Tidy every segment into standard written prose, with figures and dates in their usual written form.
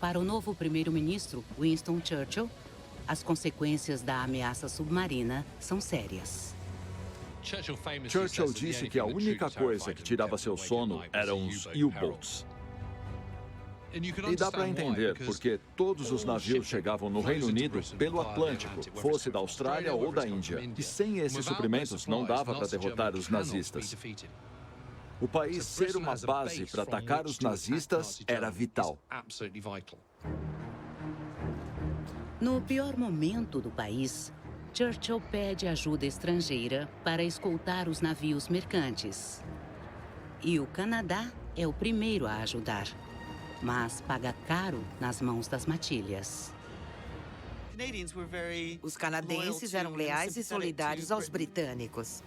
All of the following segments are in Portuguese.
Para o novo primeiro-ministro, Winston Churchill, as consequências da ameaça submarina são sérias. Churchill disse que a única coisa que tirava seu sono eram os U-boats. E dá para entender porque todos os navios chegavam no Reino Unido pelo Atlântico, fosse da Austrália ou da Índia. E sem esses suprimentos não dava para derrotar os nazistas. O país ser uma base para atacar os nazistas era vital. No pior momento do país, Churchill pede ajuda estrangeira para escoltar os navios mercantes. E o Canadá é o primeiro a ajudar, mas paga caro nas mãos das matilhas. Os canadenses eram leais e solidários aos britânicos.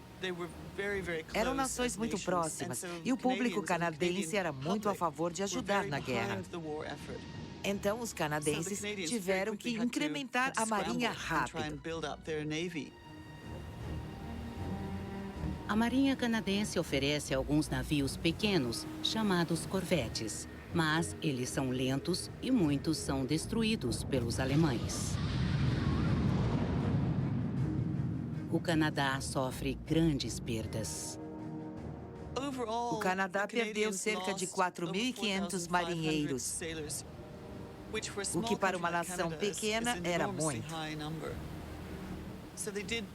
Eram nações muito próximas e o público canadense era muito a favor de ajudar na guerra. Então, os canadenses tiveram que incrementar a marinha rápido. A Marinha Canadense oferece alguns navios pequenos, chamados corvetes, mas eles são lentos e muitos são destruídos pelos alemães. O Canadá sofre grandes perdas. O Canadá perdeu cerca de 4.500 marinheiros, o que para uma nação pequena era muito.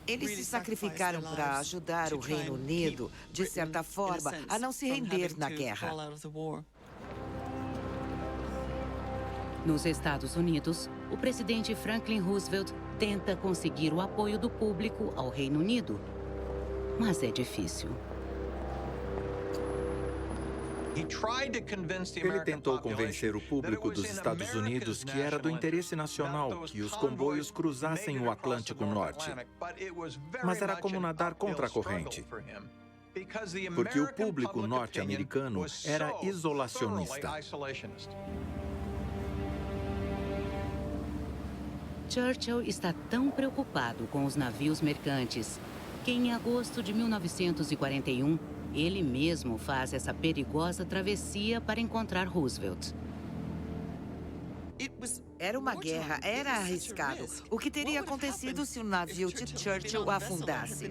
Eles se sacrificaram para ajudar o Reino Unido, de certa forma, a não se render na guerra. Nos Estados Unidos, o presidente Franklin Roosevelt tenta conseguir o apoio do público ao Reino Unido, mas é difícil. Ele tentou convencer o público dos Estados Unidos que era do interesse nacional que os comboios cruzassem o Atlântico Norte. Mas era como nadar contra a corrente, porque o público norte-americano era isolacionista. Churchill está tão preocupado com os navios mercantes que, em agosto de 1941, ele mesmo faz essa perigosa travessia para encontrar Roosevelt. Era uma guerra, era arriscado. O que teria acontecido se o navio de Churchill afundasse?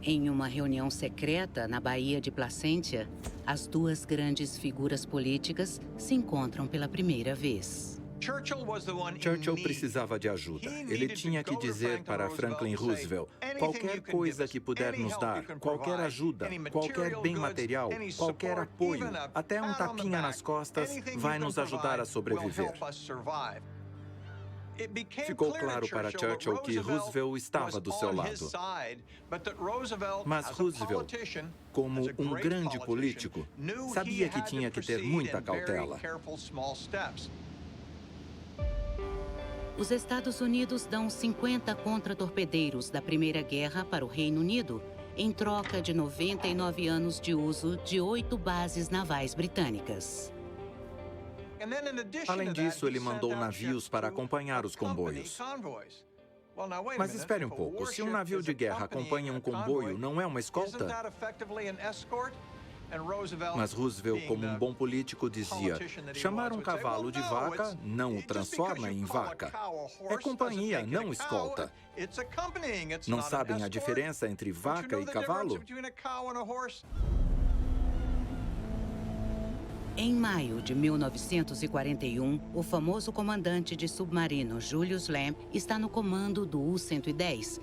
Em uma reunião secreta na Baía de Placentia, as duas grandes figuras políticas se encontram pela primeira vez. Churchill precisava de ajuda. Ele tinha que dizer para Franklin Roosevelt: qualquer coisa que puder nos dar, qualquer ajuda, qualquer bem material, qualquer apoio, até um tapinha nas costas, vai nos ajudar a sobreviver. Ficou claro para Churchill que Roosevelt estava do seu lado. Mas Roosevelt, como um grande político, sabia que tinha que ter muita cautela. Os Estados Unidos dão 50 contra-torpedeiros da Primeira Guerra para o Reino Unido, em troca de 99 anos de uso de 8 bases navais britânicas. Além disso, ele mandou navios para acompanhar os comboios. Mas espere um pouco, se um navio de guerra acompanha um comboio, não é uma escolta? Mas Roosevelt, como um bom político, dizia: chamar um cavalo de vaca não o transforma em vaca. É companhia, não escolta. Não sabem a diferença entre vaca e cavalo? Em maio de 1941, o famoso comandante de submarino Julius Lamb está no comando do U-110,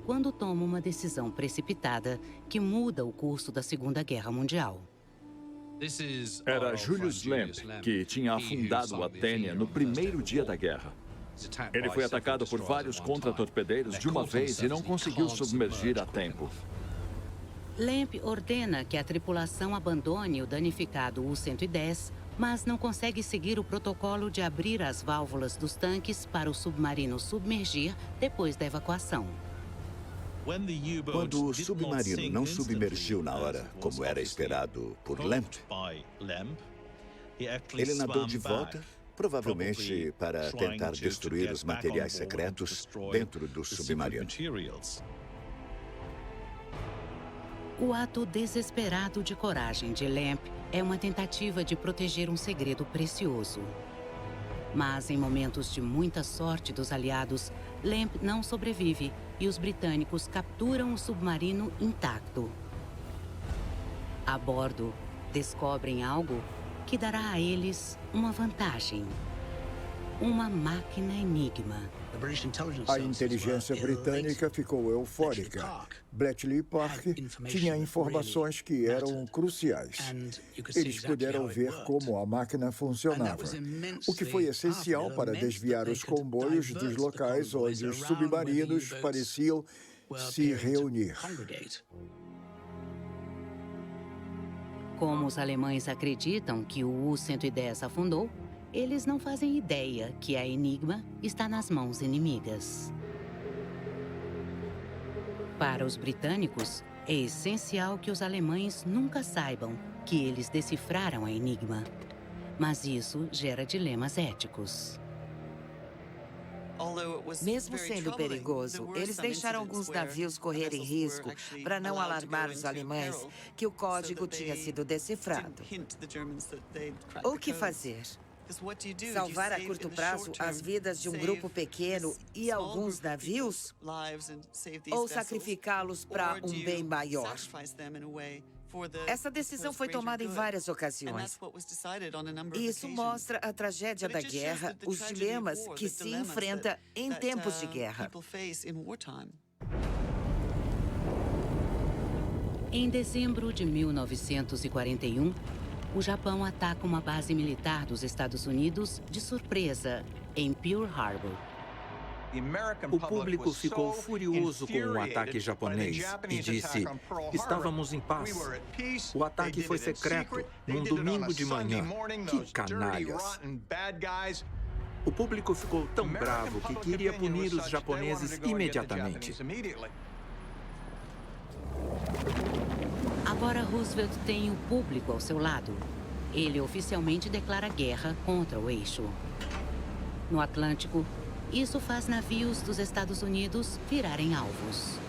quando toma uma decisão precipitada que muda o curso da Segunda Guerra Mundial. Era Julius Lamb que tinha afundado o Athenia no primeiro dia da guerra. Ele foi atacado por vários contra-torpedeiros de uma vez e não conseguiu submergir a tempo. Lamb ordena que a tripulação abandone o danificado U-110, mas não consegue seguir o protocolo de abrir as válvulas dos tanques para o submarino submergir depois da evacuação. Quando o submarino não submergiu na hora, como era esperado por Lamb, ele nadou de volta, provavelmente para tentar destruir os materiais secretos dentro do submarino. O ato desesperado de coragem de Lamp é uma tentativa de proteger um segredo precioso. Mas em momentos de muita sorte dos aliados, Lamp não sobrevive e os britânicos capturam o submarino intacto. A bordo, descobrem algo que dará a eles uma vantagem. Uma máquina enigma. A inteligência britânica ficou eufórica. Bletchley Park tinha informações que eram cruciais. Eles puderam ver como a máquina funcionava, o que foi essencial para desviar os comboios dos locais onde os submarinos pareciam se reunir. Como os alemães acreditam que o U-110 afundou, eles não fazem ideia que a Enigma está nas mãos inimigas. Para os britânicos, é essencial que os alemães nunca saibam que eles decifraram a Enigma. Mas isso gera dilemas éticos. Mesmo sendo perigoso, eles deixaram alguns navios correrem risco para não alarmar os alemães que o código tinha sido decifrado. O que fazer? Salvar a curto prazo as vidas de um grupo pequeno e alguns navios? Ou sacrificá-los para um bem maior? Essa decisão foi tomada em várias ocasiões. E isso mostra a tragédia da guerra, os dilemas que se enfrenta em tempos de guerra. Em dezembro de 1941, o Japão ataca uma base militar dos Estados Unidos de surpresa, em Pearl Harbor. O público ficou furioso com o ataque japonês e disse: estávamos em paz. O ataque foi secreto, num domingo de manhã. Que canalhas! O público ficou tão bravo que queria punir os japoneses imediatamente. Agora Roosevelt tem o público ao seu lado. Ele oficialmente declara guerra contra o eixo. No Atlântico, isso faz navios dos Estados Unidos virarem alvos.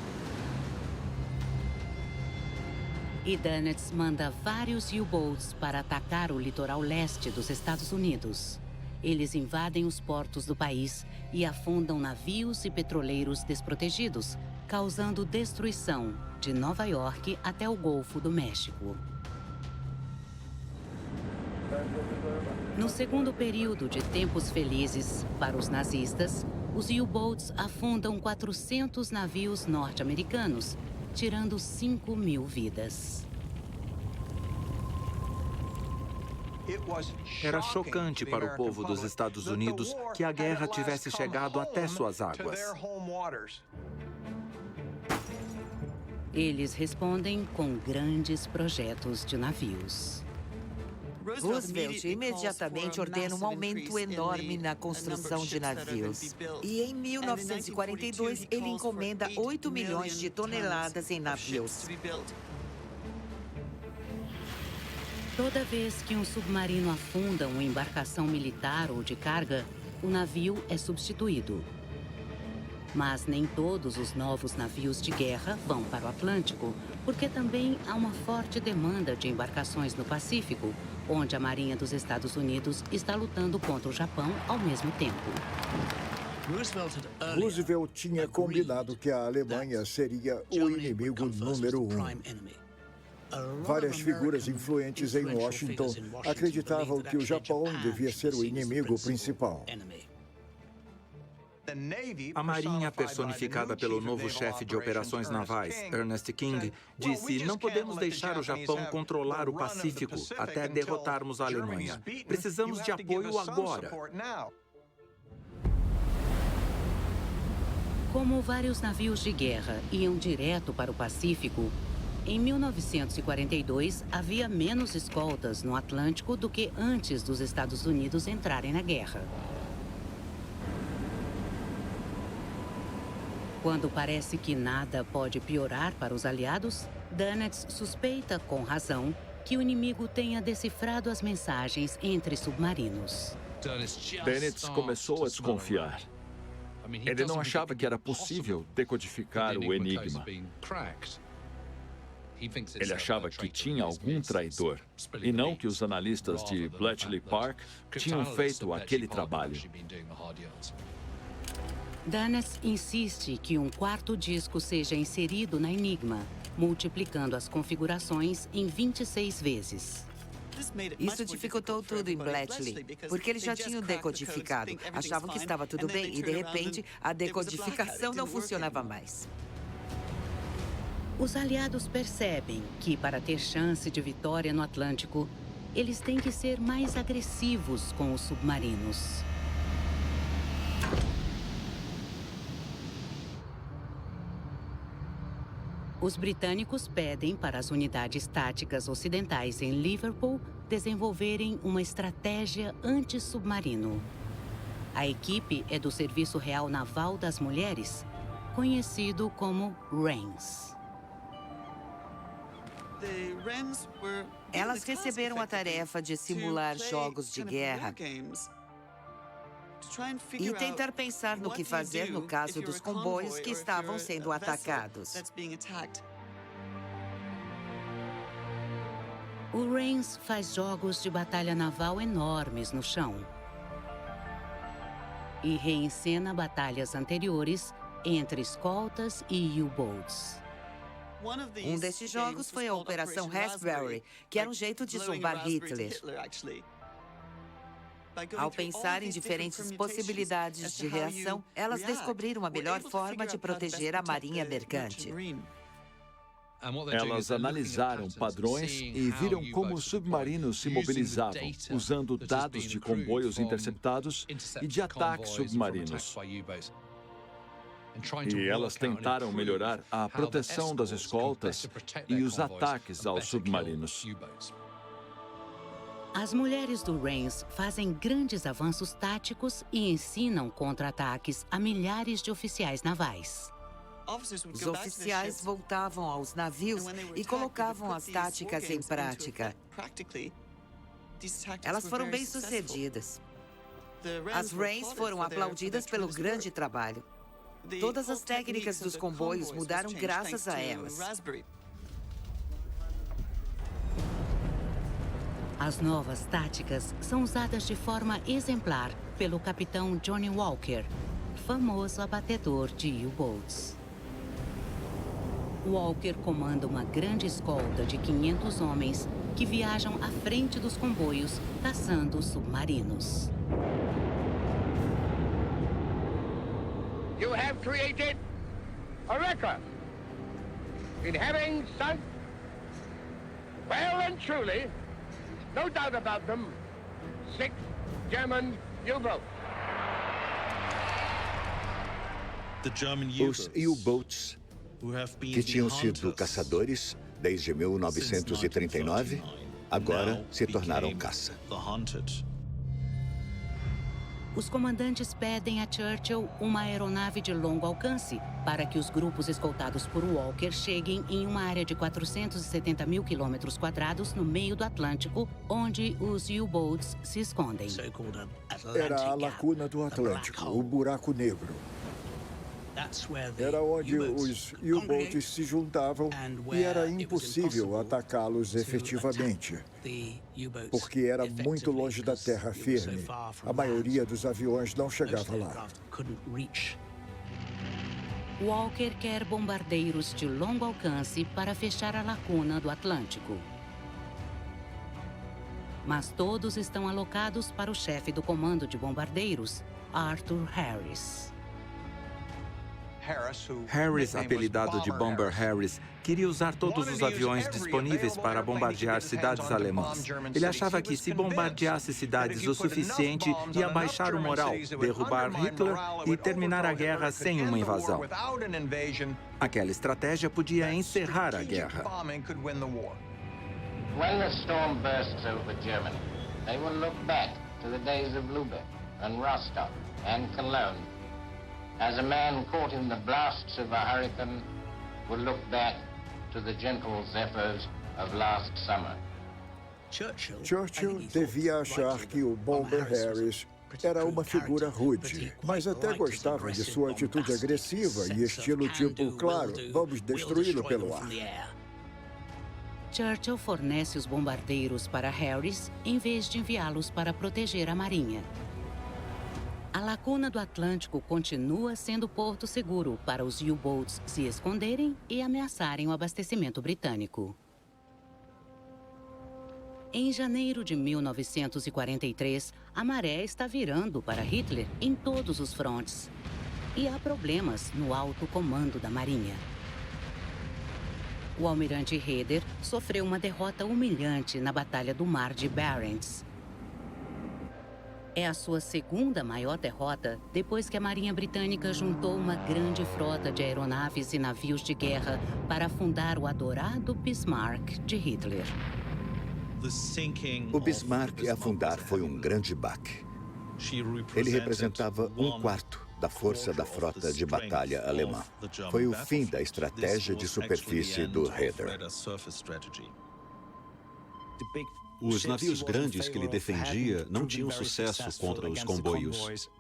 E Dönitz manda vários U-boats para atacar o litoral leste dos Estados Unidos. Eles invadem os portos do país e afundam navios e petroleiros desprotegidos, causando destruição de Nova York até o Golfo do México. No segundo período de tempos felizes para os nazistas, os U-boats afundam 400 navios norte-americanos, tirando 5.000 vidas. Era chocante para o povo dos Estados Unidos que a guerra tivesse chegado até suas águas. Eles respondem com grandes projetos de navios. Roosevelt imediatamente ordena um aumento enorme na construção de navios. E em 1942, ele encomenda 8 milhões de toneladas em navios. Toda vez que um submarino afunda uma embarcação militar ou de carga, o navio é substituído. Mas nem todos os novos navios de guerra vão para o Atlântico, porque também há uma forte demanda de embarcações no Pacífico, onde a Marinha dos Estados Unidos está lutando contra o Japão ao mesmo tempo. Roosevelt tinha combinado que a Alemanha seria o inimigo número 1. Várias figuras influentes em Washington acreditavam que o Japão devia ser o inimigo principal. A Marinha, personificada pelo novo chefe de operações navais, Ernest King, disse: não podemos deixar o Japão controlar o Pacífico até derrotarmos a Alemanha. Precisamos de apoio agora. Como vários navios de guerra iam direto para o Pacífico, em 1942 havia menos escoltas no Atlântico do que antes dos Estados Unidos entrarem na guerra. Quando parece que nada pode piorar para os aliados, Dönitz suspeita, com razão, que o inimigo tenha decifrado as mensagens entre submarinos. Dönitz começou a desconfiar. Ele não achava que era possível decodificar o enigma. Ele achava que tinha algum traidor, e não que os analistas de Bletchley Park tinham feito aquele trabalho. Danness insiste que um quarto disco seja inserido na Enigma, multiplicando as configurações em 26 vezes. Isso dificultou tudo em Bletchley, porque eles já tinham decodificado. Achavam que estava tudo bem e, de repente, a decodificação não funcionava mais. Os aliados percebem que, para ter chance de vitória no Atlântico, eles têm que ser mais agressivos com os submarinos. Os britânicos pedem para as unidades táticas ocidentais em Liverpool desenvolverem uma estratégia anti-submarino. A equipe é do Serviço Real Naval das Mulheres, conhecido como RANS. Elas receberam a tarefa de simular jogos de guerra e tentar pensar no que fazer no caso dos comboios que estavam sendo atacados. O RANS faz jogos de batalha naval enormes no chão e reencena batalhas anteriores entre escoltas e U-boats. Um desses jogos foi a Operação Raspberry, que era um jeito de zombar Hitler. Ao pensar em diferentes possibilidades de reação, elas descobriram a melhor forma de proteger a marinha mercante. Elas analisaram padrões e viram como os submarinos se mobilizavam, usando dados de comboios interceptados e de ataques submarinos. E elas tentaram melhorar a proteção das escoltas e os ataques aos submarinos. As mulheres do RANS fazem grandes avanços táticos e ensinam contra-ataques a milhares de oficiais navais. Os oficiais voltavam aos navios e colocavam as táticas em prática. Elas foram bem-sucedidas. As RANS foram aplaudidas pelo grande trabalho. Todas as técnicas dos comboios mudaram graças a elas. As novas táticas são usadas de forma exemplar pelo capitão Johnny Walker, famoso abatedor de U-boats. Walker comanda uma grande escolta de 500 homens que viajam à frente dos comboios caçando submarinos. You have created a record in having sunk, well and truly, no doubt about them, 6 German U-boats. Os U-boats, que tinham sido caçadores desde 1939, agora se tornaram caça. Os comandantes pedem a Churchill uma aeronave de longo alcance para que os grupos escoltados por Walker cheguem em uma área de 470 mil quilômetros quadrados no meio do Atlântico, onde os U-boats se escondem. Era a lacuna do Atlântico, o buraco negro. Era onde os U-boats se juntavam e era impossível atacá-los efetivamente, porque era muito longe da terra firme. A maioria dos aviões não chegava lá. Walker quer bombardeiros de longo alcance para fechar a lacuna do Atlântico. Mas todos estão alocados para o chefe do comando de bombardeiros, Arthur Harris. Harris, apelidado de Bomber Harris, queria usar todos os aviões disponíveis para bombardear cidades alemãs. Ele achava que, se bombardeasse cidades o suficiente, ia baixar o moral, derrubar Hitler e terminar a guerra sem uma invasão. Aquela estratégia podia encerrar a guerra. When the storm bursts over Germany, they will look back to the days of Lübeck and Rostock and Cologne. As a man caught in the blasts of a hurricane will look back to the gentle zephyrs of last summer. Churchill devia achar que o Bomber Harris era uma figura rude, mas até gostava de sua atitude agressiva e estilo tipo, claro, vamos destruí-lo pelo ar. Churchill fornece os bombardeiros para Harris em vez de enviá-los para proteger a marinha. A lacuna do Atlântico continua sendo porto seguro para os U-boats se esconderem e ameaçarem o abastecimento britânico. Em janeiro de 1943, a maré está virando para Hitler em todos os frontes. E há problemas no alto comando da marinha. O almirante Raeder sofreu uma derrota humilhante na Batalha do Mar de Barents. É a sua segunda maior derrota depois que a Marinha Britânica juntou uma grande frota de aeronaves e navios de guerra para afundar o adorado Bismarck de Hitler. O Bismarck afundar foi um grande baque. Ele representava 1/4 da força da frota de batalha alemã. Foi o fim da estratégia de superfície do Raeder. Os navios grandes que ele defendia não tinham sucesso contra os comboios.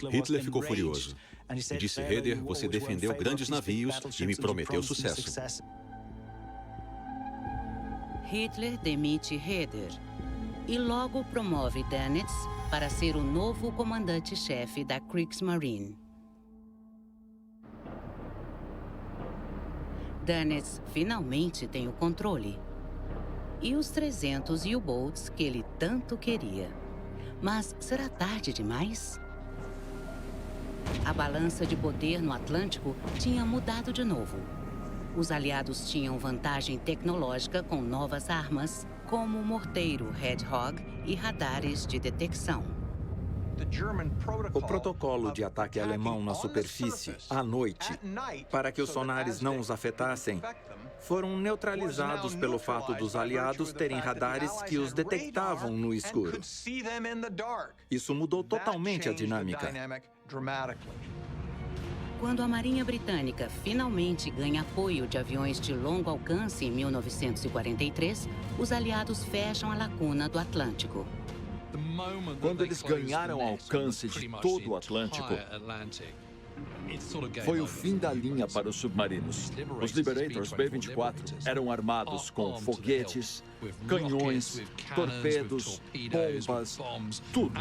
Hitler ficou furioso e disse: Raeder, você defendeu grandes navios e me prometeu sucesso. Hitler demite Raeder e logo promove Dönitz para ser o novo comandante-chefe da Kriegsmarine. Dönitz finalmente tem o controle e os 300 U-boats que ele tanto queria. Mas será tarde demais? A balança de poder no Atlântico tinha mudado de novo. Os aliados tinham vantagem tecnológica com novas armas, como o morteiro Hedgehog e radares de detecção. O protocolo de ataque alemão na superfície, à noite, para que os sonares não os afetassem, foram neutralizados pelo fato dos aliados terem radares que os detectavam no escuro. Isso mudou totalmente a dinâmica. Quando a Marinha Britânica finalmente ganha apoio de aviões de longo alcance em 1943, os aliados fecham a lacuna do Atlântico. Quando eles ganharam alcance de todo o Atlântico, foi o fim da linha para os submarinos. Os Liberators B-24 eram armados com foguetes, canhões, torpedos, bombas, tudo.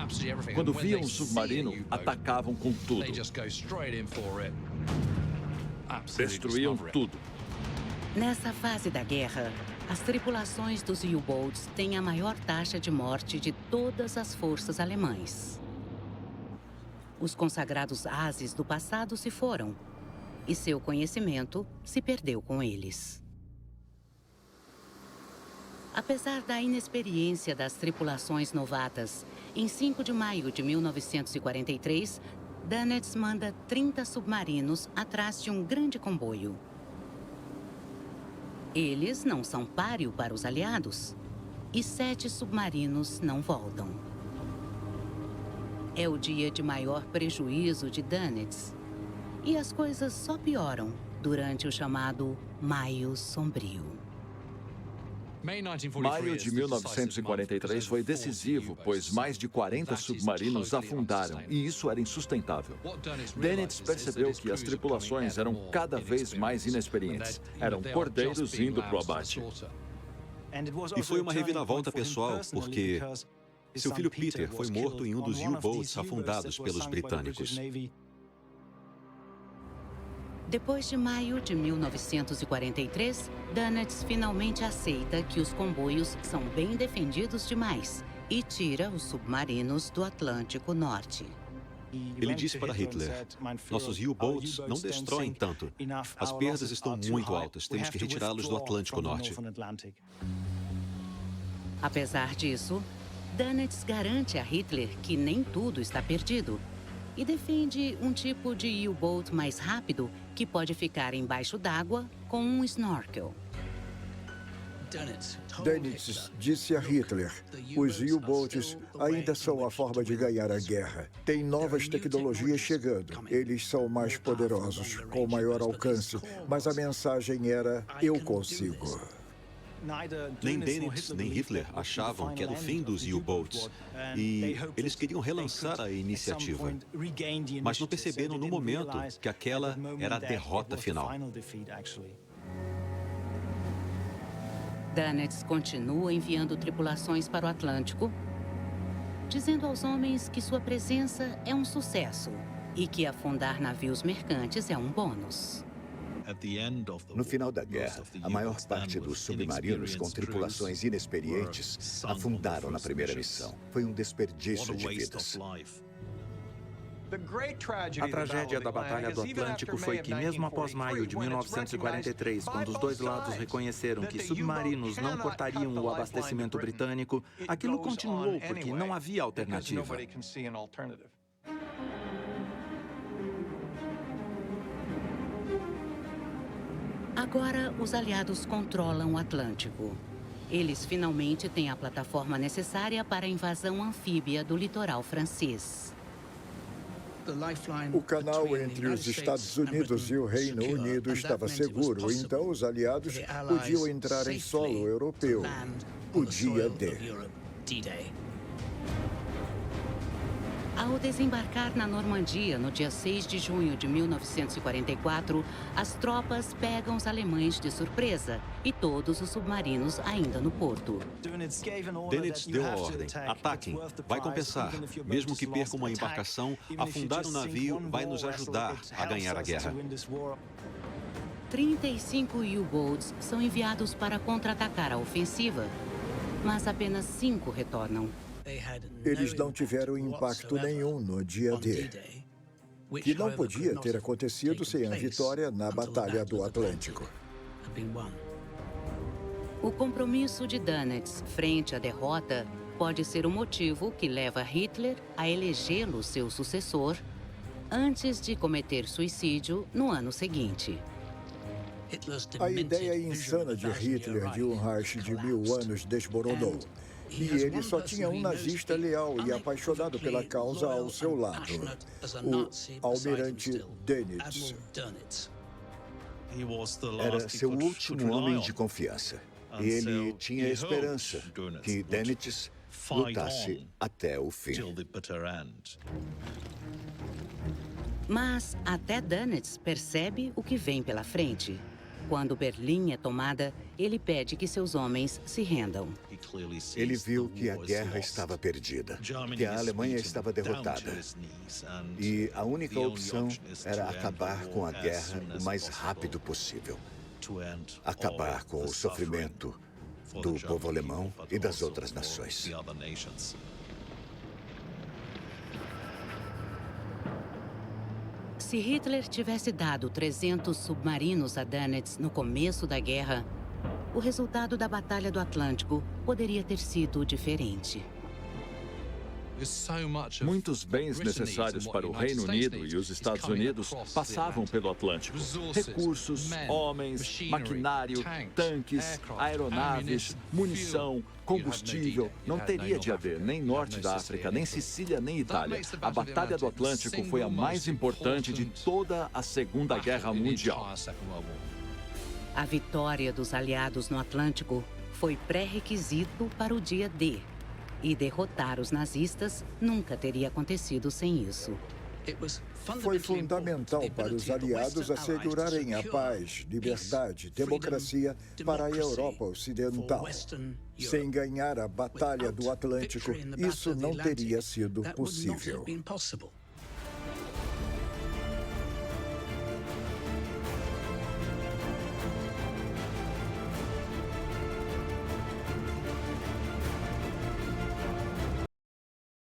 Quando viam um submarino, atacavam com tudo. Destruíam tudo. Nessa fase da guerra, as tripulações dos U-boats têm a maior taxa de morte de todas as forças alemãs. Os consagrados ases do passado se foram, e seu conhecimento se perdeu com eles. Apesar da inexperiência das tripulações novatas, em 5 de maio de 1943, Dönitz manda 30 submarinos atrás de um grande comboio. Eles não são páreo para os aliados, e 7 submarinos não voltam. É o dia de maior prejuízo de Dönitz. E as coisas só pioram durante o chamado Maio Sombrio. Maio de 1943 foi decisivo, pois mais de 40 submarinos afundaram, e isso era insustentável. Dönitz percebeu que as tripulações eram cada vez mais inexperientes. Eram cordeiros indo para o abate. E foi uma reviravolta pessoal, porque seu filho Peter foi morto em um dos U-boats afundados pelos britânicos. Depois de maio de 1943, Dönitz finalmente aceita que os comboios são bem defendidos demais e tira os submarinos do Atlântico Norte. Ele disse para Hitler: nossos U-boats não destroem tanto. As perdas estão muito altas. Temos que retirá-los do Atlântico Norte. Apesar disso, Dönitz garante a Hitler que nem tudo está perdido e defende um tipo de U-boat mais rápido que pode ficar embaixo d'água com um snorkel. Dönitz disse a Hitler: os U-boats ainda são a forma de ganhar a guerra. Tem novas tecnologias chegando. Eles são mais poderosos, com maior alcance. Mas a mensagem era: eu consigo. Nem Dönitz nem Hitler achavam que era o fim dos U-boats e eles queriam relançar a iniciativa, mas não perceberam no momento que aquela era a derrota final. Dönitz continua enviando tripulações para o Atlântico, dizendo aos homens que sua presença é um sucesso e que afundar navios mercantes é um bônus. No final da guerra, a maior parte dos submarinos com tripulações inexperientes afundaram na primeira missão. Foi um desperdício de vidas. A tragédia da Batalha do Atlântico foi que, mesmo após maio de 1943, quando os dois lados reconheceram que submarinos não cortariam o abastecimento britânico, aquilo continuou porque não havia alternativa. Agora, os aliados controlam o Atlântico. Eles finalmente têm a plataforma necessária para a invasão anfíbia do litoral francês. O canal entre os Estados Unidos e o Reino Unido estava seguro, então os aliados podiam entrar em solo europeu, o dia D. Ao desembarcar na Normandia, no dia 6 de junho de 1944, as tropas pegam os alemães de surpresa e todos os submarinos ainda no porto. Dönitz deu a ordem: ataquem, vai compensar. Mesmo que perca uma embarcação, afundar o navio vai nos ajudar a ganhar a guerra. 35 U-boats são enviados para contra-atacar a ofensiva, mas apenas 5 retornam. Eles não tiveram impacto nenhum no dia D, que não podia ter acontecido sem a vitória na Batalha do Atlântico. O compromisso de Dönitz frente à derrota pode ser o motivo que leva Hitler a elegê-lo seu sucessor antes de cometer suicídio no ano seguinte. A ideia insana de Hitler de um Reich de 1000 anos desmoronou. E ele só tinha um nazista leal e apaixonado pela causa ao seu lado, o almirante Dönitz. Era seu último homem de confiança. E ele tinha esperança que Dönitz lutasse até o fim. Mas até Dönitz percebe o que vem pela frente. Quando Berlim é tomada, ele pede que seus homens se rendam. Ele viu que a guerra estava perdida, que a Alemanha estava derrotada. E a única opção era acabar com a guerra o mais rápido possível. Acabar com o sofrimento do povo alemão e das outras nações. Se Hitler tivesse dado 300 submarinos a Dönitz no começo da guerra, o resultado da Batalha do Atlântico poderia ter sido diferente. Muitos bens necessários para o Reino Unido e os Estados Unidos passavam pelo Atlântico. Recursos, homens, maquinário, tanques, aeronaves, munição, combustível. Não teria dia D, nem norte da África, nem Sicília, nem Itália. A Batalha do Atlântico foi a mais importante de toda a Segunda Guerra Mundial. A vitória dos aliados no Atlântico foi pré-requisito para o dia D. E derrotar os nazistas nunca teria acontecido sem isso. Foi fundamental para os aliados assegurarem a paz, liberdade, democracia para a Europa Ocidental. Sem ganhar a Batalha do Atlântico, isso não teria sido possível.